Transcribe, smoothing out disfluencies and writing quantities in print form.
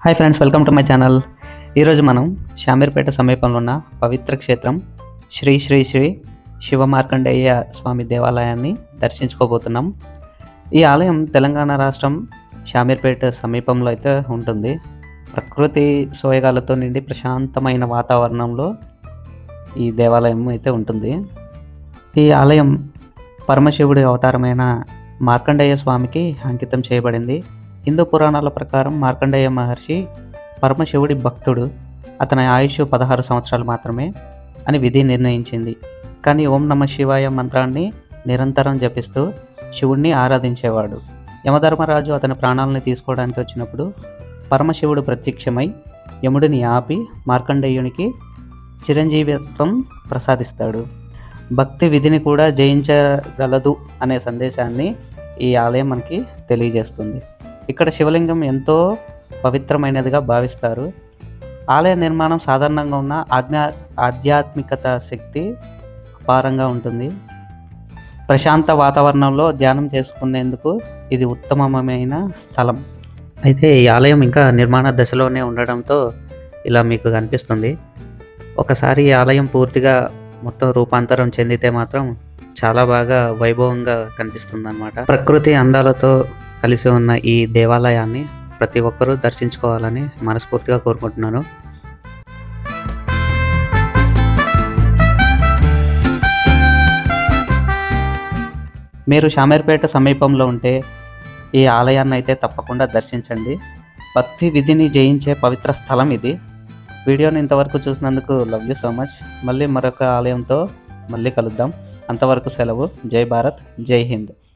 Hi friends, welcome to my channel. ఈరోజు మనం షామీర్పేట సమీపంలో ఉన్న పవిత్ర క్షేత్రం శ్రీ శ్రీ శ్రీ శివ మార్కండేయ స్వామి దేవాలయాన్ని దర్శించుకోబోతున్నాం. ఈ ఆలయం తెలంగాణ రాష్ట్రం షామీర్పేట సమీపంలో అయితే ఉంటుంది. ప్రకృతి సోయగాలతో నిండి ప్రశాంతమైన వాతావరణంలో ఈ దేవాలయం అయితే ఉంటుంది. ఈ ఆలయం పరమశివుడి అవతారమైన మార్కండేయ స్వామికి అంకితం చేయబడింది. హిందూ పురాణాల ప్రకారం మార్కండేయ మహర్షి పరమశివుడి భక్తుడు. అతని ఆయుష్ 16 సంవత్సరాలు మాత్రమే అని విధి నిర్ణయించింది. కానీ ఓం నమ శివాయ మంత్రాన్ని నిరంతరం జపిస్తూ శివుడిని ఆరాధించేవాడు. యమధర్మరాజు అతని ప్రాణాలను తీసుకోవడానికి వచ్చినప్పుడు పరమశివుడు ప్రత్యక్షమై యముడిని ఆపి మార్కండేయునికి చిరంజీవిత్వం ప్రసాదిస్తాడు. భక్తి విధిని కూడా జయించగలదు అనే సందేశాన్ని ఈ ఆలయం మనకి తెలియజేస్తుంది. ఇక్కడ శివలింగం ఎంతో పవిత్రమైనదిగా భావిస్తారు. ఆలయ నిర్మాణం సాధారణంగా ఉన్న ఆధ్యాత్మికత శక్తి అపారంగా ఉంటుంది. ప్రశాంత వాతావరణంలో ధ్యానం చేసుకునేందుకు ఇది ఉత్తమమైన స్థలం. అయితే ఈ ఆలయం ఇంకా నిర్మాణ దశలోనే ఉండడంతో ఇలా మీకు కనిపిస్తుంది. ఒకసారి ఈ ఆలయం పూర్తిగా మొత్తం రూపాంతరం చెందితే మాత్రం చాలా బాగా వైభవంగా కనిపిస్తుంది అన్నమాట. ప్రకృతి అందాలతో కలిసి ఉన్న ఈ దేవాలయాన్ని ప్రతి ఒక్కరూ దర్శించుకోవాలని మనస్ఫూర్తిగా కోరుకుంటున్నాను. మీరు షామీర్పేట సమీపంలో ఉంటే ఈ ఆలయాన్ని అయితే తప్పకుండా దర్శించండి. భక్తి విధిని జయించే పవిత్ర స్థలం ఇది. వీడియోని ఇంతవరకు చూసినందుకు లవ్ యూ సో మచ్. మళ్ళీ మరొక ఆలయంతో మళ్ళీ కలుద్దాం. అంతవరకు సెలవు. జై భారత్, జై హింద్.